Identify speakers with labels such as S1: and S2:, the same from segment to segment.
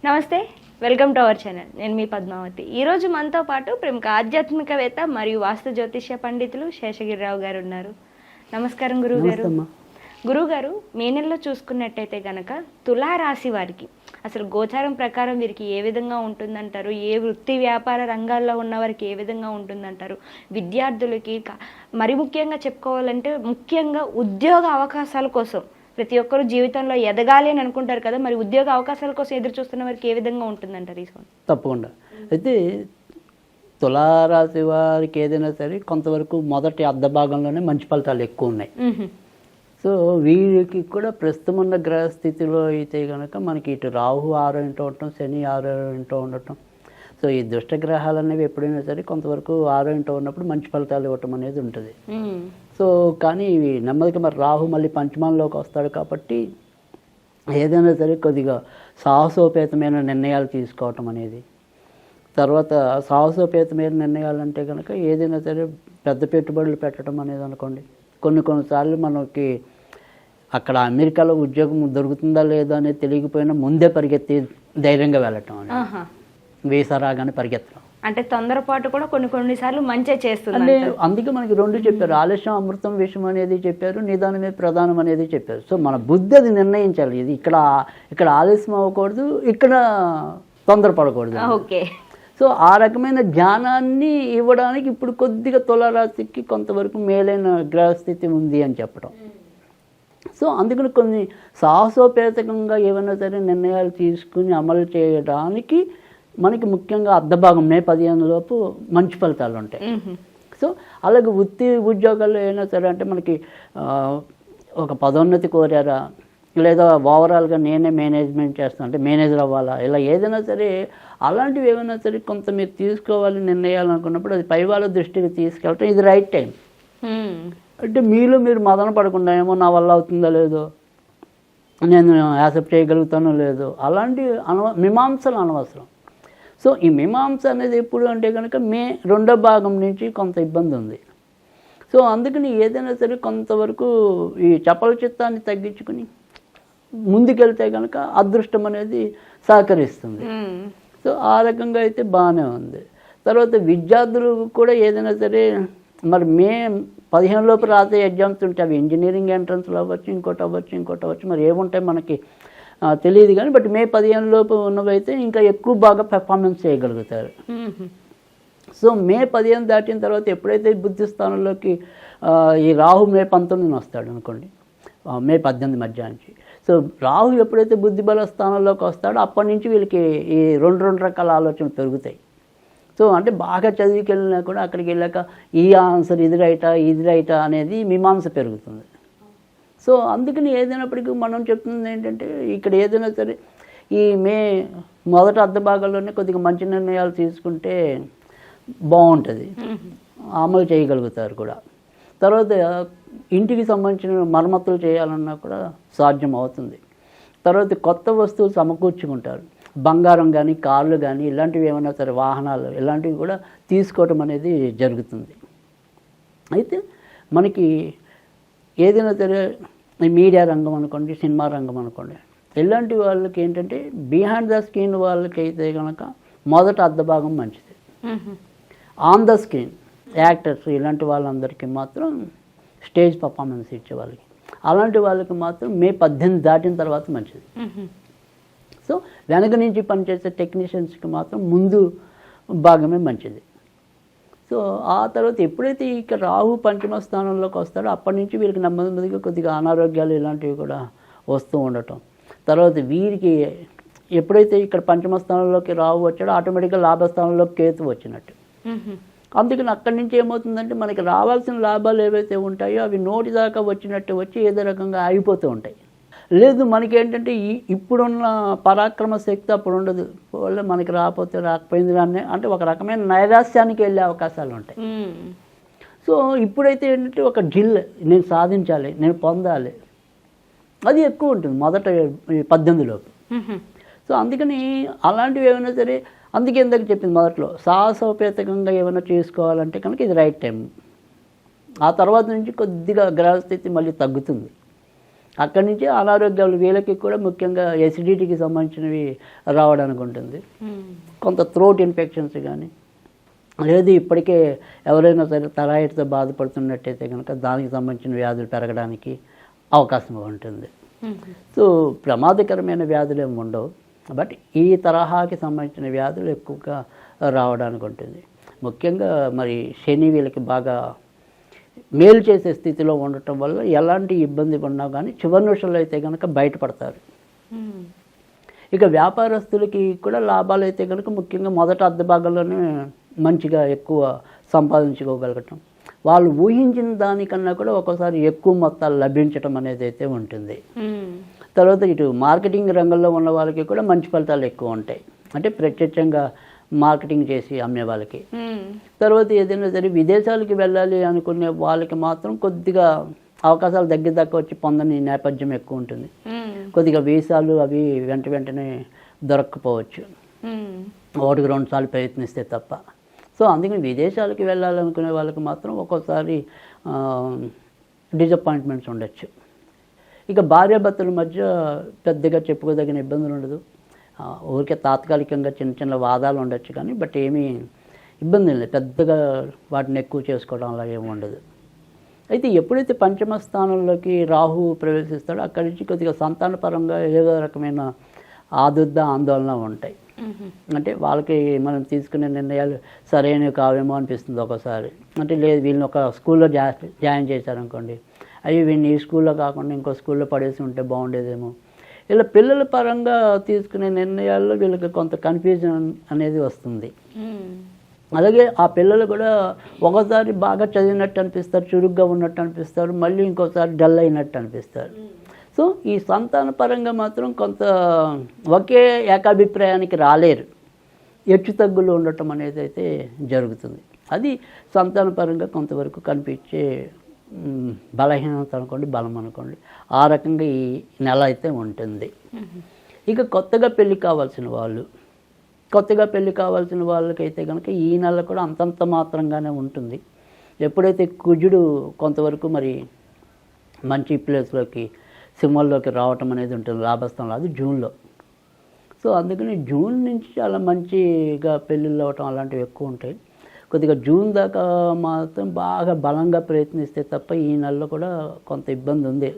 S1: నమస్తే, welcome to our channel. నేను మీ పద్మావతి. ఈరోజు మనతో పాటు ప్రముఖ ఆధ్యాత్మికవేత్త మరియు వాస్తు జ్యోతిష్య పండితులు శేషగిరిరావు గారు ఉన్నారు. నమస్కారం గురువుగారు. గురువుగారు, మే నెలలో చూసుకున్నట్టయితే కనుక తులారాశి వారికి అసలు గోచారం ప్రకారం వీరికి ఏ విధంగా ఉంటుందంటారు? ఏ వృత్తి వ్యాపార రంగాల్లో ఉన్న వారికి ఏ విధంగా ఉంటుందంటారు? విద్యార్థులకి మరి ముఖ్యంగా చెప్పుకోవాలంటే ముఖ్యంగా ఉద్యోగ అవకాశాల కోసం ప్రతి ఒక్కరు జీవితంలో ఎదగాలి అని అనుకుంటారు కదా, మరి ఉద్యోగ అవకాశాల కోసం ఎదురు చూస్తున్న వారికి ఏ విధంగా ఉంటుందంటారు?
S2: తప్పకుండా. అయితే తులారాశి వారికి ఏదైనా సరే కొంతవరకు మొదటి అర్ధ భాగంలోనే మంచి ఫలితాలు ఎక్కువ ఉన్నాయి. సో వీరికి కూడా ప్రస్తుతం ఉన్న గ్రహస్థితిలో అయితే కనుక మనకి ఇటు రాహు 6 ఇంటూ ఉండటం, శని 6 ఇంటూ ఉండటం. సో ఈ దుష్ట గ్రహాలు అనేవి ఎప్పుడైనా సరే కొంతవరకు 6 ఇంటూ ఉన్నప్పుడు మంచి ఫలితాలు ఇవ్వటం అనేది ఉంటుంది. సో కానీ ఇవి నెమ్మదిగా మరి రాహు మళ్ళీ పంచమంలోకి వస్తాడు కాబట్టి ఏదైనా సరే కొద్దిగా సాహసోపేతమైన నిర్ణయాలు తీసుకోవటం అనేది, తర్వాత సాహసోపేతమైన నిర్ణయాలు అంటే కనుక ఏదైనా సరే పెద్ద పెట్టుబడులు పెట్టడం అనేది అనుకోండి. కొన్నిసార్లు మనకి అక్కడ అమెరికాలో ఉద్యోగం దొరుకుతుందా లేదా అనేది తెలియకపోయినా ముందే పరిగెత్తి ధైర్యంగా వెళ్ళటం అనేది, వీసా రాగానే పరిగెత్తడం
S1: అంటే తొందరపాటు కూడా కొన్నిసార్లు మంచి చేస్తుంది.
S2: అంటే అందుకే మనకి 2 చెప్పారు, ఆలస్యం అమృతం విషయం అనేది చెప్పారు, నిదానమే ప్రధానం అనేది చెప్పారు. సో మన బుద్ధి అది నిర్ణయించాలి. ఇది ఇక్కడ ఆలస్యం అవ్వకూడదు, ఇక్కడ తొందరపడకూడదు.
S1: ఓకే.
S2: సో ఆ రకమైన జ్ఞానాన్ని ఇవ్వడానికి ఇప్పుడు కొద్దిగా తులారాశికి కొంతవరకు మేలైన గ్రహస్థితి ఉంది అని చెప్పడం. సో అందుకని కొన్ని సాహసోపేతకంగా ఏమైనా సరే నిర్ణయాలు తీసుకుని అమలు చేయడానికి మనకి ముఖ్యంగా అర్ధభాగం మే 15 లోపు మంచి ఫలితాలు ఉంటాయి. సో అలాగే వృత్తి ఉద్యోగాల్లో అయినా సరే అంటే మనకి ఒక పదోన్నతి కోరారా, లేదా ఓవరాల్గా నేనే మేనేజ్మెంట్ చేస్తాను అంటే మేనేజర్ అవ్వాలా, ఇలా ఏదైనా సరే అలాంటివి ఏమైనా సరే కొంత మీరు తీసుకోవాలి నిర్ణయాలు అనుకున్నప్పుడు అది పై వాళ్ళ దృష్టికి తీసుకెళ్ళటం ఇది రైట్ టైం. అంటే మీరు మదన పడకుండా ఏమో నా వల్ల అవుతుందో లేదో, నేను యాక్సెప్ట్ చేయగలుగుతానో లేదో, అలాంటి మీమాంసలు అనవసరం. సో ఈ మీమాంస అనేది ఎప్పుడు అంటే కనుక మే 2వ భాగం నుంచి కొంత ఇబ్బంది ఉంది. సో అందుకని ఏదైనా సరే కొంతవరకు ఈ చపల చిత్తాన్ని తగ్గించుకుని ముందుకెళ్తే కనుక అదృష్టం అనేది సహకరిస్తుంది. సో ఆ రకంగా అయితే బాగానే ఉంది. తర్వాత విద్యార్థులు కూడా ఏదైనా సరే మరి మే 15 లోపు రాసే ఎగ్జామ్స్ ఉంటాయి. అవి ఇంజనీరింగ్ ఎంట్రన్స్లు అవ్వచ్చు, ఇంకోటి అవ్వచ్చు, మరి ఏముంటాయి మనకి తెలియదు కానీ బట్ మే 15 లోపు ఉన్నవైతే ఇంకా ఎక్కువ బాగా పెర్ఫార్మెన్స్ చేయగలుగుతారు. సో మే 15 దాటిన తర్వాత ఎప్పుడైతే బుద్ధి స్థానంలోకి ఈ రాహు మే 19 వస్తాడు అనుకోండి, మే 18 మధ్య నుంచి. సో రాహు ఎప్పుడైతే బుద్ధి బల స్థానంలోకి వస్తాడో అప్పటి నుంచి వీళ్ళకి ఈ రెండు రకాల ఆలోచనలు పెరుగుతాయి. సో అంటే బాగా చదివికెళ్ళినా కూడా అక్కడికి వెళ్ళాక ఈ ఆన్సర్ ఇది రైటా అనేది మీమాంస పెరుగుతుంది. సో అందుకని ఏదైనప్పటికీ మనం చెప్తుంది ఏంటంటే ఇక్కడ ఏదైనా సరే ఈ మే మొదటి అర్ధ భాగాల్లోనే కొద్దిగా మంచి నిర్ణయాలు తీసుకుంటే బాగుంటుంది, అమలు చేయగలుగుతారు కూడా. తర్వాత ఇంటికి సంబంధించిన మరమ్మతులు చేయాలన్నా కూడా సాధ్యం అవుతుంది. తర్వాత కొత్త వస్తువులు సమకూర్చుకుంటారు, బంగారం కానీ కార్లు కానీ ఇలాంటివి ఏమైనా సరే వాహనాలు ఇలాంటివి కూడా తీసుకోవటం అనేది జరుగుతుంది. అయితే మనకి ఏదైనా సరే మీడియా రంగం అనుకోండి, సినిమా రంగం అనుకోండి, ఇలాంటి వాళ్ళకి ఏంటంటే బిహైండ్ ద స్క్రీన్ వాళ్ళకి అయితే కనుక మొదట అర్ధ భాగం మంచిది. ఆన్ ద స్క్రీన్ యాక్టర్స్ ఇలాంటి వాళ్ళందరికీ మాత్రం స్టేజ్ పర్ఫార్మెన్స్ ఇచ్చే వాళ్ళకి అలాంటి వాళ్ళకి మాత్రం మే 18 దాటిన తర్వాత మంచిది. సో వెనక నుంచి పనిచేసే టెక్నీషియన్స్కి మాత్రం ముందు భాగమే మంచిది. సో ఆ తర్వాత ఎప్పుడైతే ఇక రాహు పంచమ స్థానంలోకి వస్తాడో అప్పటి నుంచి వీరికి నెమ్మదిగా కొద్దిగా అనారోగ్యాలు ఇలాంటివి కూడా వస్తూ ఉండటం. తర్వాత వీరికి ఎప్పుడైతే ఇక్కడ పంచమ స్థానంలోకి రాహు వచ్చాడో ఆటోమేటిక్గా లాభస్థానంలోకి కేతు వచ్చినట్టు. అందుకని అక్కడి నుంచి ఏమవుతుందంటే మనకి రావాల్సిన లాభాలు ఏవైతే ఉంటాయో అవి నోటి దాకా వచ్చినట్టు వచ్చి ఏదో రకంగా ఆగిపోతూ ఉంటాయి. లేదు మనకేంటంటే ఇప్పుడున్న పరాక్రమ శక్తి అప్పుడు ఉండదు, వాళ్ళే మనకి రాకపోయింది కానీ అంటే ఒక రకమైన నైరాస్యానికి వెళ్ళే అవకాశాలు ఉంటాయి. సో ఇప్పుడైతే ఏంటంటే ఒక నేను సాధించాలి, నేను పొందాలి, అది ఎక్కువ ఉంటుంది మొదట 18 లోపు. సో అందుకని అలాంటివి ఏమైనా సరే అందుకే ఎందుకు చెప్పింది మొదట్లో సాహసోపేతకంగా ఏమైనా చేసుకోవాలంటే కనుక ఇది రైట్ టైం. ఆ తర్వాత నుంచి కొద్దిగా గ్రహస్థితి మళ్ళీ తగ్గుతుంది. అక్కడి నుంచి అనారోగ్యాలు వీళ్ళకి కూడా ముఖ్యంగా ఎసిడిటీకి సంబంధించినవి రావడానికి ఉంటుంది. కొంత థ్రోట్ ఇన్ఫెక్షన్స్ కానీ, లేదు ఇప్పటికే ఎవరైనా సరే థైరాయిడ్తో బాధపడుతున్నట్టయితే కనుక దానికి సంబంధించిన వ్యాధులు పెరగడానికి అవకాశం ఉంటుంది. సో ప్రమాదకరమైన వ్యాధులు ఏమి ఉండవు, బట్ ఈ తరహాకి సంబంధించిన వ్యాధులు ఎక్కువగా రావడానికి ఉంటుంది. ముఖ్యంగా మరి శని వీళ్ళకి బాగా మేలు చేసే స్థితిలో ఉండటం వల్ల ఎలాంటి ఇబ్బంది ఉన్నా కానీ చివరి నిమిషంలో అయితే కనుక బయటపడతారు. ఇక వ్యాపారస్తులకి కూడా లాభాలు అయితే కనుక ముఖ్యంగా మొదట అర్ధ భాగంలోనే మంచిగా ఎక్కువ సంపాదించుకోగలగటం, వాళ్ళు ఊహించిన దానికన్నా కూడా ఒక్కోసారి ఎక్కువ మొత్తాలు లభించటం అనేది అయితే ఉంటుంది. తర్వాత ఇటు మార్కెటింగ్ రంగంలో ఉన్న వాళ్ళకి కూడా మంచి ఫలితాలు ఎక్కువ ఉంటాయి, అంటే ప్రత్యక్షంగా మార్కెటింగ్ చేసి అమ్మే వాళ్ళకి. తర్వాత ఏదైనా సరే విదేశాలకి వెళ్ళాలి అనుకునే వాళ్ళకి మాత్రం కొద్దిగా అవకాశాలు దగ్గర వచ్చి పొందని నేపథ్యం ఎక్కువ ఉంటుంది. కొద్దిగా వీసాలు అవి వెంటనే దొరక్కపోవచ్చు, 1-2 సార్లు ప్రయత్నిస్తే తప్ప. సో అందుకని విదేశాలకి వెళ్ళాలనుకునే వాళ్ళకి మాత్రం ఒక్కోసారి డిసప్పాయింట్మెంట్స్ ఉండొచ్చు. ఇక భార్యాభర్తల మధ్య పెద్దగా చెప్పుకోదగిన ఇబ్బందులు ఉండదు, ఊరికే తాత్కాలికంగా చిన్న చిన్న వాదాలు ఉండొచ్చు కానీ బట్ ఏమీ ఇబ్బంది లేదు, పెద్దగా వాటిని ఎక్కువ చేసుకోవడం అలా ఏమి ఉండదు. అయితే ఎప్పుడైతే పంచమ స్థానంలోకి రాహు ప్రవేశిస్తాడో అక్కడి నుంచి కొద్దిగా సంతానపరంగా ఏదో రకమైన ఆందోళన ఉంటాయి. అంటే వాళ్ళకి మనం తీసుకునే నిర్ణయాలు సరైనవి కావేమో అనిపిస్తుంది ఒకసారి. అంటే లేదు వీళ్ళని ఒక స్కూల్లో జాయిన్ చేశారనుకోండి, అవి వీళ్ళని ఈ స్కూల్లో కాకుండా ఇంకో స్కూల్లో పడేసి ఉంటే బాగుండేదేమో, ఇలా పిల్లల పరంగా తీసుకునే నిర్ణయాల్లో వీళ్ళకి కొంత కన్ఫ్యూజన్ అనేది వస్తుంది. అలాగే ఆ పిల్లలు కూడా ఒకసారి బాగా చదివినట్టు అనిపిస్తారు, చురుగ్గా ఉన్నట్టు అనిపిస్తారు, మళ్ళీ ఇంకోసారి డల్ అయినట్టు అనిపిస్తారు. సో ఈ సంతాన పరంగా మాత్రం కొంత ఒకే ఏకాభిప్రాయానికి రాలేరు, హెచ్చు తగ్గులు ఉండటం అనేది అయితే జరుగుతుంది. అది సంతాన పరంగా కొంతవరకు కనిపించే బలహీనత అనుకోండి, బలం అనుకోండి, ఆ రకంగా ఈ నెల అయితే ఉంటుంది. ఇక కొత్తగా పెళ్ళి కావాల్సిన వాళ్ళకైతే కనుక ఈ నెల కూడా అంతంత మాత్రంగానే ఉంటుంది. ఎప్పుడైతే కుజుడు కొంతవరకు మరి మంచి ప్లేస్లోకి సింహంలోకి రావటం అనేది ఉంటుంది లాభస్థానంలో, అది జూన్లో. సో అందుకని జూన్ నుంచి చాలా మంచిగా పెళ్ళిళ్ళు అవ్వటం అలాంటివి ఎక్కువ ఉంటాయి. కొద్దిగా జూన్ దాకా మాత్రం బాగా బలంగా ప్రయత్నిస్తే తప్ప ఈ నెలలో కూడా కొంత ఇబ్బంది ఉంది,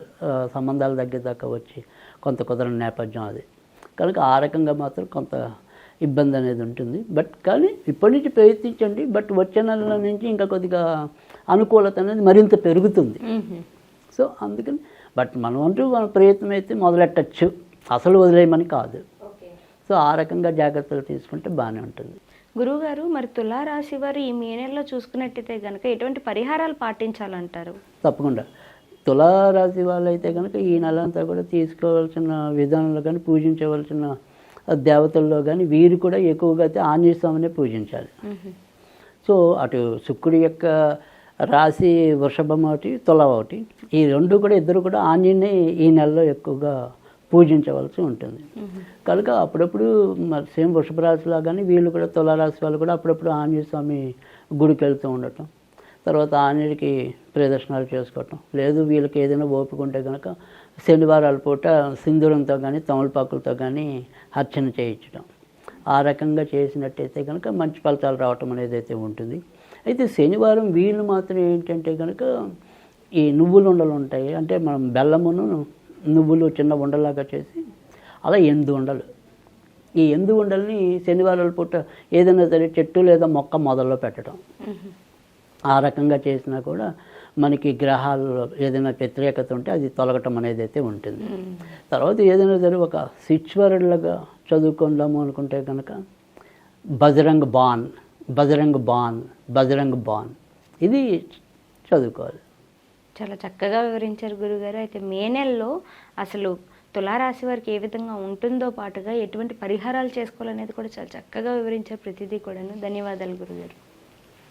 S2: సంబంధాల దగ్గర దాకా వచ్చి కొంత కుదరని నేపథ్యం అది. కనుక ఆ రకంగా మాత్రం కొంత ఇబ్బంది అనేది ఉంటుంది. బట్ కానీ ఇప్పటి నుంచి ప్రయత్నించండి, బట్ వచ్చే నెలల నుంచి ఇంకా కొద్దిగా అనుకూలత అనేది మరింత పెరుగుతుంది. సో అందుకని బట్ మన ప్రయత్నం అయితే మొదలెట్టచ్చు, అసలు వదిలేయమని కాదు. సో ఆ రకంగా జాగ్రత్తలు తీసుకుంటే బాగానే ఉంటుంది.
S1: గురువుగారు, మరి తులారాశి వారు ఈ మే నెలలో చూసుకున్నట్టయితే కనుక ఎటువంటి పరిహారాలు పాటించాలంటారు?
S2: తప్పకుండా తులారాశి వాళ్ళు అయితే కనుక ఈ నెల అంతా కూడా తీసుకోవాల్సిన విధానంలో కానీ, పూజించవలసిన దేవతల్లో కానీ వీరు కూడా ఎక్కువగా అయితే ఆంజనేయ స్వామిని పూజించాలి. సో అటు శుక్రుడి యొక్క రాశి వృషభం ఒకటి, తుల ఒకటి, ఈ రెండు కూడా ఇద్దరు కూడా ఆంజనేయుని ఈ నెలలో ఎక్కువగా పూజించవలసి ఉంటుంది. కనుక అప్పుడప్పుడు మరి సేమ్ వృషభ రాశిలా కానీ వీళ్ళు కూడా తులారాశి వాళ్ళు కూడా అప్పుడప్పుడు ఆంజనేయ స్వామి గుడికి వెళ్తూ ఉండటం, తర్వాత ఆంజనేయుడికి ప్రదర్శనలు చేసుకోవటం, లేదు వీళ్ళకి ఏదైనా ఓపిక ఉంటే కనుక శనివారాల పూట సింధూరంతో కానీ తమలపాకులతో కానీ అర్చన చేయించడం, ఆ రకంగా చేసినట్టయితే కనుక మంచి ఫలితాలు రావటం అనేది అయితే ఉంటుంది. అయితే శనివారం వీళ్ళు మాత్రం ఏంటంటే కనుక ఈ నువ్వులు ఉండలు ఉంటాయి, అంటే మనం బెల్లమును నువ్వులు చిన్న ఉండలాగా చేసి అలా 8 ఉండలు, ఈ 8 ఉండల్ని శనివారాల పూట ఏదైనా సరే చెట్టు లేదా మొక్క మొదల్లో పెట్టడం, ఆ రకంగా చేసినా కూడా మనకి గ్రహాల్లో ఏదైనా వ్యతిరేకత ఉంటే అది తొలగటం అనేది అయితే ఉంటుంది. తర్వాత ఏదైనా సరే ఒక శిష్వరులాగా చదువుకుందాము అనుకుంటే కనుక బజరంగ్ బాన్ ఇది చదువుకోవాలి.
S1: చాలా చక్కగా వివరించారు గురుగారు. అయితే మే నెలలో అసలు తులారాశి వారికి ఏ విధంగా ఉంటుందో పాటుగా ఎటువంటి పరిహారాలు చేసుకోవాలనేది కూడా చాలా చక్కగా వివరించారు ప్రతిదీ కూడాను. ధన్యవాదాలు గురుగారు.